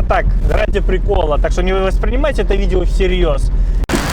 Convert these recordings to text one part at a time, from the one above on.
так, ради прикола. Так что не воспринимайте это видео всерьез.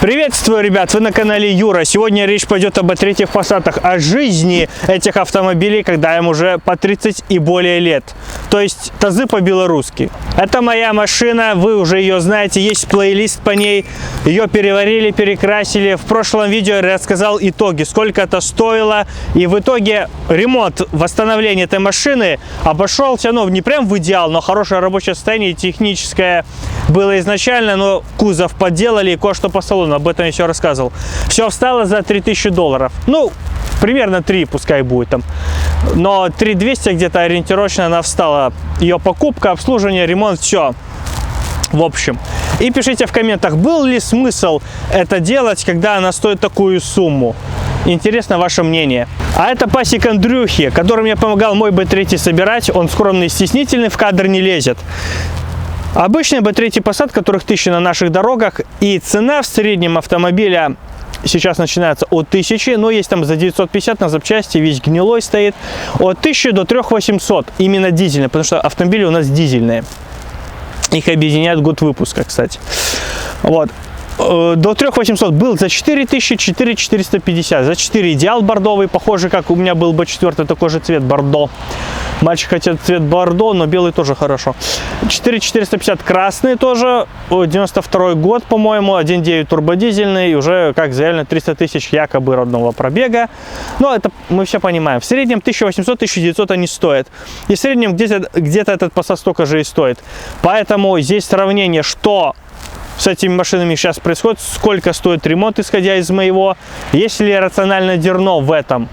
Приветствую, ребят, вы на канале Юра. Сегодня речь пойдет об третьих Passat'ах, о жизни этих автомобилей, когда им уже по 30 и более лет. То есть тазы по-белорусски. Это моя машина, вы уже ее знаете, есть плейлист по ней. Ее переварили, перекрасили. В прошлом видео я рассказал итоги, сколько это стоило. И в итоге ремонт, восстановление этой машины обошелся, ну, не прям в идеал, но хорошее рабочее состояние, техническое было изначально, но кузов подделали и кое-что по салону. Об этом я еще рассказывал. Все встало за $3000. Ну, примерно 3 пускай будет там. Но 3200 где-то ориентировочно она встала. Ее покупка, обслуживание, ремонт, все. В общем. И пишите в комментах, был ли смысл это делать, когда она стоит такую сумму. Интересно ваше мнение. А это пасик Андрюхи, которым я помогал мой B3 собирать. Он скромный и стеснительный, в кадр не лезет. Обычный B3 Passat, которых 1000 на наших дорогах, и цена в среднем автомобиля сейчас начинается от 1000, но есть там за 950 на запчасти, весь гнилой стоит, от 1000 до 3800, именно дизельный, потому что автомобили у нас дизельные. Их объединяет год выпуска, кстати. Вот. До 3800 был за 4000, 4450, за 4 идеал бордовый, похожий, как у меня был B4, такой же цвет бордо. Мальчик хотел цвет бордо, но белый тоже хорошо. 4450 красный тоже, 92 год, по-моему, 1.9 турбодизельный, уже, как заявлено, 300 тысяч якобы родного пробега. Но это мы все понимаем. В среднем 1800-1900 они стоят. И в среднем где-то этот Passat столько же и стоит. Поэтому здесь сравнение, что с этими машинами сейчас происходит, сколько стоит ремонт, исходя из моего, есть ли рациональное зерно в этом.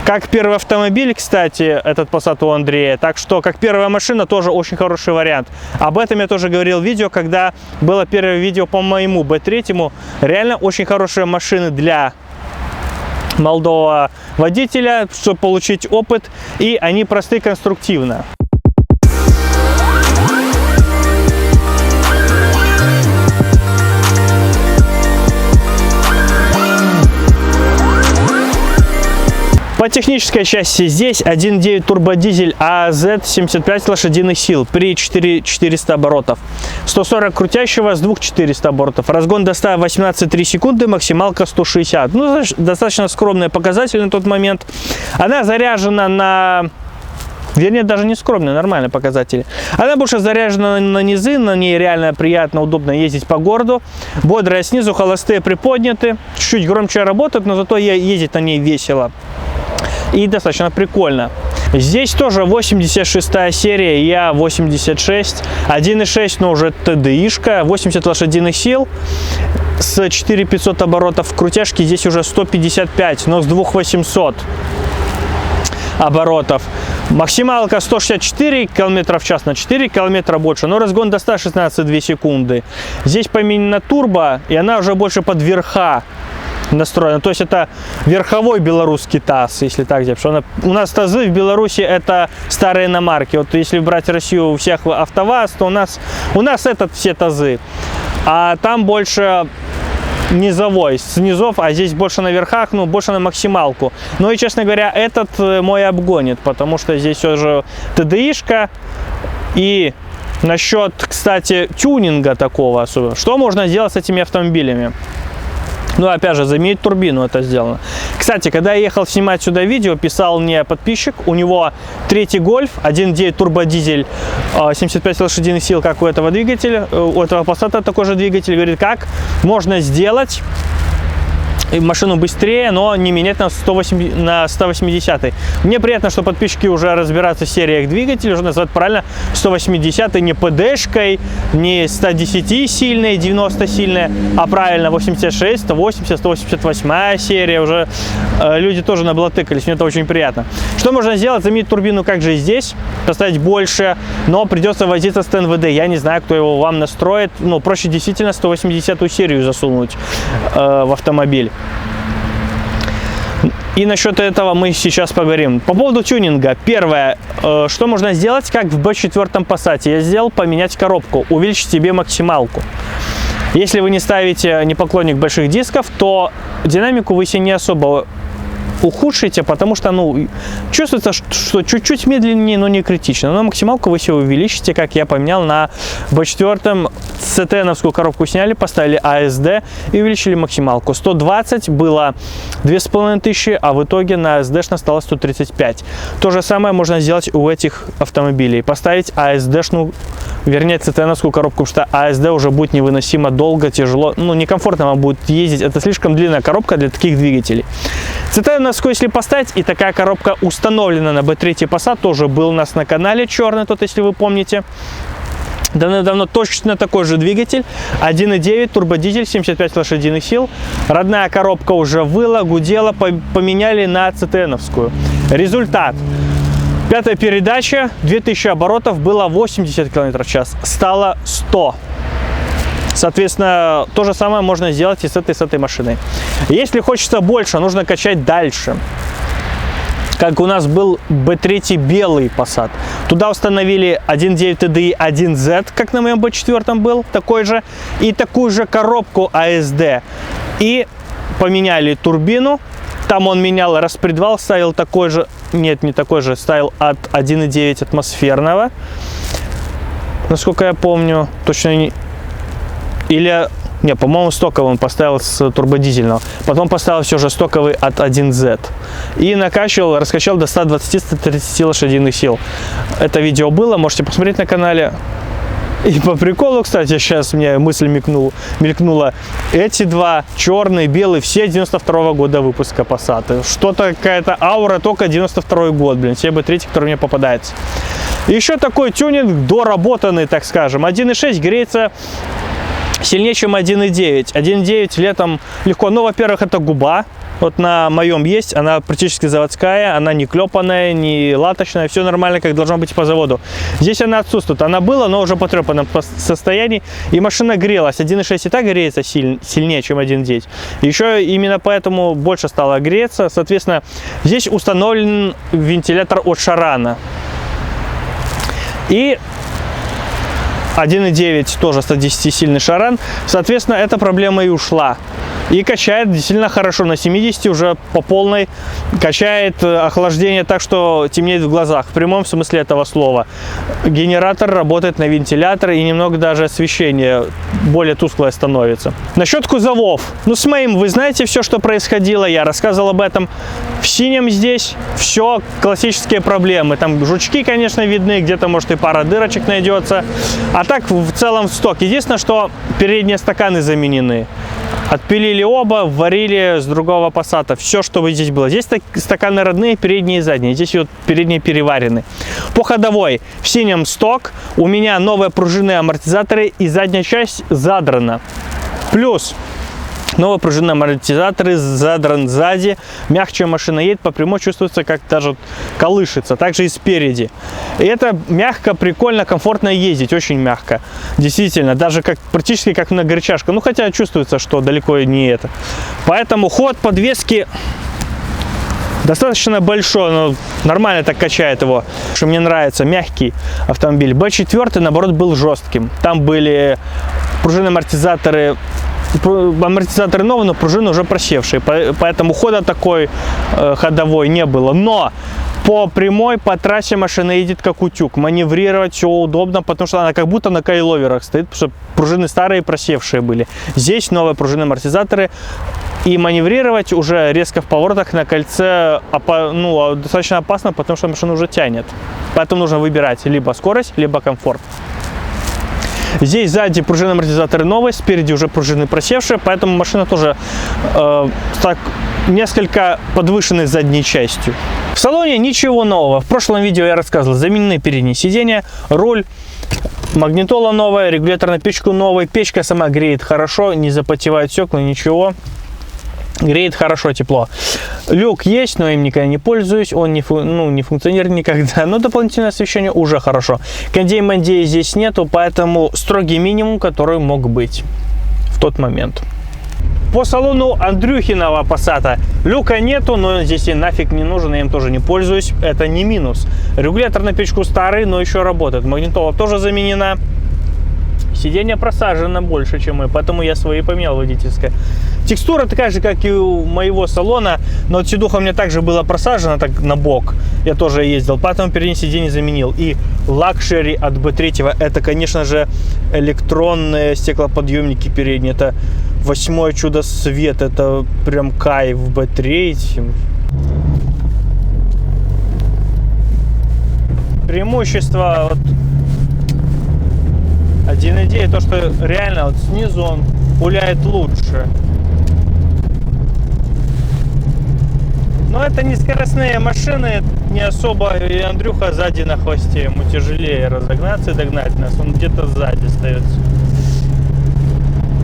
Как первый автомобиль, кстати, этот Passat у Андрея, так что как первая машина тоже очень хороший вариант. Об этом я тоже говорил в видео, когда было первое видео по моему B3. Реально очень хорошие машины для молодого водителя, чтобы получить опыт, и они просты конструктивно. По технической части здесь 1.9 турбодизель АЗ 75 лошадиных сил при 4400 оборотов. 140 крутящего с 2400 оборотов. Разгон до 118,3 секунды, максималка 160. Ну, достаточно скромные показатели на тот момент. Она заряжена на... Вернее, даже не скромные, нормальные показатели. Она больше заряжена на низы, на ней реально приятно, удобно ездить по городу. Бодрая снизу, холостые приподняты. Чуть-чуть громче работает, но зато ездить на ней весело. И достаточно прикольно. Здесь тоже 86-я серия, я 86, 1.6, но уже TDI-шка, 80 лошадиных сил с 4500 оборотов. Крутяшки здесь уже 155, но с 2800 оборотов. Максималка 164 км в час, на 4 км больше, но разгон до 116,2 секунды. Здесь поменена турбо, и она уже больше под верха настроена. То есть это верховой белорусский ТАЗ, если так взять. Потому что у нас ТАЗы в Беларуси это старые иномарки. Вот если брать Россию у всех АвтоВАЗ, то у нас это все ТАЗы. А там больше низовой, с низов, а здесь больше на верхах, ну, больше на максималку. Ну и, честно говоря, этот мой обгонит, потому что здесь уже TDI-шка. И насчет, кстати, тюнинга такого особенно. Что можно сделать с этими автомобилями? Ну, опять же, заменить турбину это сделано. Кстати, когда я ехал снимать сюда видео, писал мне подписчик, у него третий Гольф, 1.9 турбодизель, 75 лошадиных сил, как у этого двигателя, у этого Passat такой же двигатель, говорит, как можно сделать машину быстрее, но не менять на 180. Мне приятно, что подписчики уже разбираются в сериях двигателей, уже называют правильно 180, не ПДшкой, не 110 сильной, 90 сильная, а правильно 86, 180, 188 серия. Уже люди тоже наблатыкались, мне это очень приятно. Что можно сделать? Заменить турбину, как же и здесь, поставить больше, но придется возиться с ТНВД. Я не знаю, кто его вам настроит. Ну, проще действительно 180-ю серию засунуть в автомобиль. И насчет этого мы сейчас поговорим. По поводу тюнинга. Первое, что можно сделать, как в B4 Passat я сделал, поменять коробку, увеличить себе максималку. Если вы не ставите, не поклонник больших дисков, то динамику вы себе не особо ухудшите, потому что, ну, чувствуется, что чуть-чуть медленнее, но не критично. Но максималку вы себе увеличите, как я поменял на В B4 CTN-овскую коробку сняли, поставили ASD и увеличили максималку. 120 было 2500, а в итоге на ASD стало 135. То же самое можно сделать у этих автомобилей. Поставить ASD-шную, вернее CTN-овскую коробку, потому что ASD уже будет невыносимо долго, тяжело, ну некомфортно вам будет ездить. Это слишком длинная коробка для таких двигателей. CTN-овскую, если поставить, и такая коробка установлена на B3 Passat, тоже был у нас на канале черный, тот, если вы помните. Давно точно такой же двигатель, 1.9 турбодизель, 75 лошадиных сил. Родная коробка уже выла, гудела, поменяли на CTN-овскую. Результат. Пятая передача, 2000 оборотов, было 80 км в час, стало 100. Соответственно, то же самое можно сделать и с этой машиной. Если хочется больше, нужно качать дальше. Как у нас был B3 белый Passat. Туда установили 1.9 TDI 1Z, как на моем B4 был, такой же. И такую же коробку ASD. И поменяли турбину. Там он менял распредвал, ставил такой же, нет, не такой же, ставил от 1.9 атмосферного. Насколько я помню, точно не... Или... Не, по-моему, стоковый он поставил с турбодизельного. Потом поставил все же стоковый от 1Z. И накачивал, раскачал до 120-130 лошадиных сил. Это видео было, можете посмотреть на канале. И по приколу, кстати, сейчас мне мысль мелькнула. Эти два, черный, белый, все 92-го года выпуска Passat. Что-то, какая-то аура, только 92-й год, блин. Все B3, который мне попадается. Еще такой тюнинг доработанный, так скажем. 1.6 греется сильнее, чем 1.9. 1.9 летом легко. Ну, во-первых, это губа. Вот на моем есть, она практически заводская, она не клепанная, не латочная, все нормально, как должно быть по заводу. Здесь она отсутствует, она была, но уже в потрепанном состоянии, и машина грелась. 1.6 и так греется сильнее, чем 1.9. Еще именно поэтому больше стало греться. Соответственно, здесь установлен вентилятор от Шарана. И 1.9 тоже 110-сильный Шаран. Соответственно, эта проблема и ушла. И качает действительно хорошо. На 70 уже по полной качает охлаждение так, что темнеет в глазах. В прямом смысле этого слова. Генератор работает на вентилятор, и немного даже освещение более тусклое становится. Насчет кузовов. Ну, с моим вы знаете все, что происходило. Я рассказывал об этом. В синем здесь все классические проблемы. Там жучки, конечно, видны. Где-то, может, и пара дырочек найдется. А так, в целом, в сток. Единственное, что передние стаканы заменены. Отпилили оба, варили с другого Passat. Все, что здесь было. Здесь стаканы родные, передние и задние. Здесь вот передние переварены. По ходовой в синем сток. У меня новые пружинные амортизаторы и задняя часть задрана. Плюс новые пружинные амортизаторы, задран сзади. Мягче машина едет, по прямой чувствуется, как даже колышется. Также и спереди. И это мягко, прикольно, комфортно ездить. Очень мягко. Действительно, даже практически как на горчашка. Ну, хотя чувствуется, что далеко не это. Поэтому ход подвески достаточно большой, но нормально так качает его. Что мне нравится, мягкий автомобиль. B4, наоборот, был жестким. Там были пружинные амортизаторы новые, но пружины уже просевшие, поэтому хода такой ходовой не было. Но по прямой, по трассе машина едет как утюг, маневрировать все удобно, потому что она как будто на кайловерах стоит, потому что пружины старые, просевшие были. Здесь новые пружинные амортизаторы, и маневрировать уже резко в поворотах на кольце достаточно опасно, потому что машина уже тянет. Поэтому нужно выбирать либо скорость, либо комфорт. Здесь сзади пружинные амортизаторы новые, спереди уже пружины просевшие, поэтому машина тоже так несколько подвышенной задней частью. В салоне ничего нового. В прошлом видео я рассказывал, заменены передние сиденья, руль, магнитола новая, регулятор на печку новый, печка сама греет хорошо, не запотевает стекла, ничего. Греет хорошо, тепло. Люк есть, но им никогда не пользуюсь. Он не функционирует никогда. Но дополнительное освещение уже хорошо. Кондей-мандей здесь нету, поэтому строгий минимум, который мог быть в тот момент. По салону Андрюхиного Passat люка нету, но здесь и нафиг не нужен, я им тоже не пользуюсь. Это не минус. Регулятор на печку старый, но еще работает. Магнитола тоже заменена. Сиденье просажено больше, чем мы, поэтому я свои поменял водительское. Текстура такая же, как и у моего салона, но от сидуха у меня также было просажено так на бок. Я тоже ездил, поэтому переднее сиденье заменил. И лакшери от B3. Это, конечно же, электронные стеклоподъемники передние. Это 8-е чудо света. Это прям кайф в B3. Преимущество вот 1.9 то, что реально вот снизу он пуляет лучше. Но это не скоростные машины, не особо. И Андрюха сзади на хвосте, ему тяжелее разогнаться и догнать нас. Он где-то сзади остается.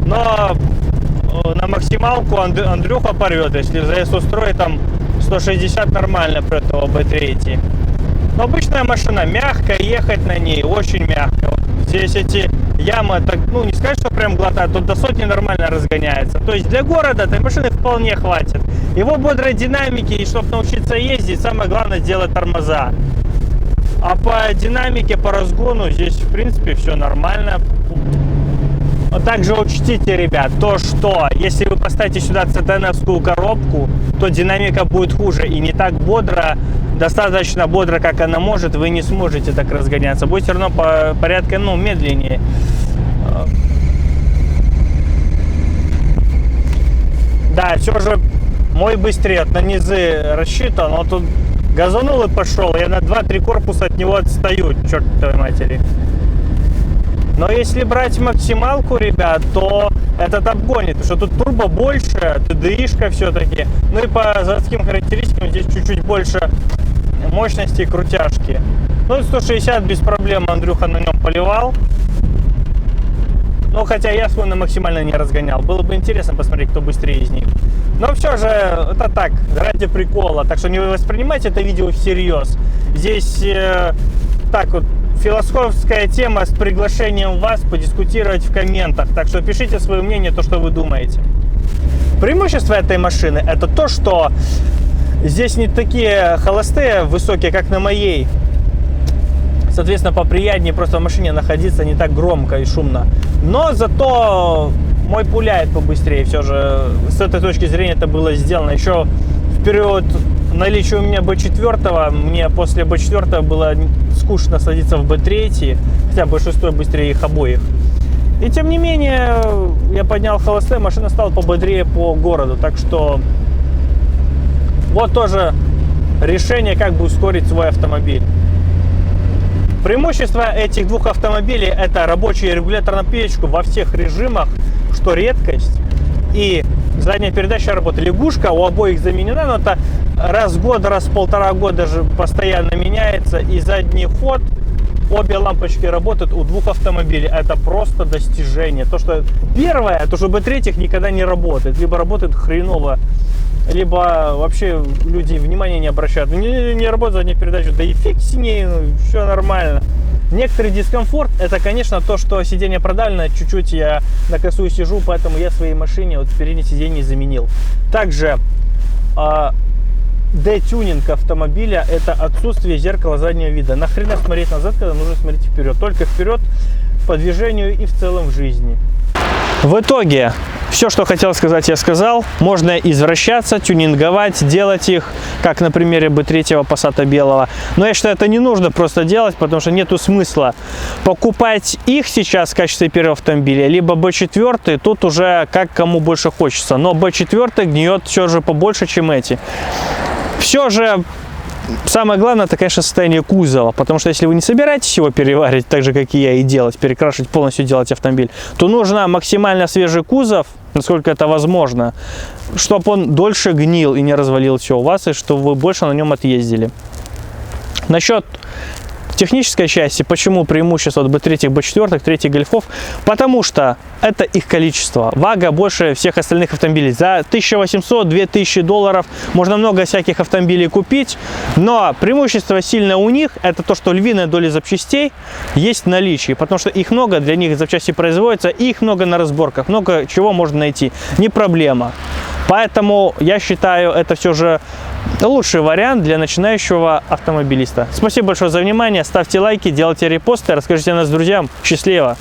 Но на максималку Андрюха порвет. Если ЗС устроит там 160, нормально про этого B3. Но обычная машина, мягко ехать на ней, очень мягко. Вот здесь эти ямы, так, ну не сказать, что прям глотают, тут до сотни нормально разгоняется. То есть для города этой машины вполне хватит. Его бодрой динамики, и чтобы научиться ездить, самое главное сделать тормоза. А по динамике, по разгону здесь в принципе все нормально. Но также учтите, ребят, то, что если вы поставите сюда ЦТНовскую коробку, то динамика будет хуже и не так бодро, достаточно бодро, как она может, вы не сможете так разгоняться. Будет все равно порядка, ну, медленнее. Да, все же мой быстрее на низы рассчитан, но тут газанул и пошел. Я на 2-3 корпуса от него отстаю, черт твоей матери. Но если брать максималку, ребят, то этот обгонит, потому что тут турбо больше, TDI-шка все-таки. Ну и по заводским характеристикам здесь чуть-чуть больше мощности и крутяшки. Ну 160 без проблем Андрюха на нем поливал. Ну хотя я свой на максимально не разгонял. Было бы интересно посмотреть, кто быстрее из них. Но все же это так, ради прикола. Так что не воспринимайте это видео всерьез. Здесь так вот философская тема с приглашением вас подискутировать в комментах. Так что пишите свое мнение, то, что вы думаете. Преимущество этой машины это то, что здесь не такие холостые высокие, как на моей. Соответственно, поприятнее просто в машине находиться, не так громко и шумно. Но зато мой пуляет побыстрее. Все же с этой точки зрения это было сделано. Еще в период наличия у меня B4, мне после B4 было скучно садиться в B3, хотя B6 быстрее их обоих. И тем не менее, я поднял холостые, машина стала пободрее по городу. Так что вот тоже решение, как бы ускорить свой автомобиль. Преимущество этих двух автомобилей — это рабочий регулятор на печку во всех режимах, что редкость. И задняя передача работает. Лягушка у обоих заменена, но это раз в год, раз в полтора года же постоянно меняется. И задний ход, обе лампочки работают у двух автомобилей. Это просто достижение. То, что первое, то, что B3 никогда не работает. Либо работает хреново, либо вообще люди внимания не обращают. Не работает задняя передача, да и фиг с ней, все нормально. Некоторый дискомфорт — это, конечно, то, что сиденье продавлено, чуть-чуть я на косую сижу, поэтому я в своей машине вот переднее сиденье заменил. Также детюнинг автомобиля — это отсутствие зеркала заднего вида. Нахрена смотреть назад, когда нужно смотреть вперед? Только вперед по движению и в целом в жизни. В итоге, все, что хотел сказать, я сказал. Можно извращаться, тюнинговать, делать их, как на примере B3 Passat белого. Но я считаю, это не нужно просто делать, потому что нету смысла покупать их сейчас в качестве первого автомобиля, либо B4, тут уже как кому больше хочется. Но B4 гниет все же побольше, чем эти. Все же самое главное, это, конечно, состояние кузова, потому что если вы не собираетесь его переваривать, так же, как и я, и делать, перекрашивать, полностью делать автомобиль, то нужно максимально свежий кузов, насколько это возможно, чтобы он дольше гнил и не развалился у вас, и чтобы вы больше на нем отъездили. Насчет технической части, почему преимущество от B3, B4, 3 гольфов? Потому что это их количество. Вага больше всех остальных автомобилей. За 1800-2000 долларов можно много всяких автомобилей купить, но преимущество сильно у них — это то, что львиная доля запчастей есть в наличии, потому что их много, для них запчасти производятся, и их много на разборках, много чего можно найти. Не проблема. Поэтому я считаю, это все же лучший вариант для начинающего автомобилиста. Спасибо большое за внимание. Ставьте лайки, делайте репосты, расскажите о нас друзьям. Счастливо!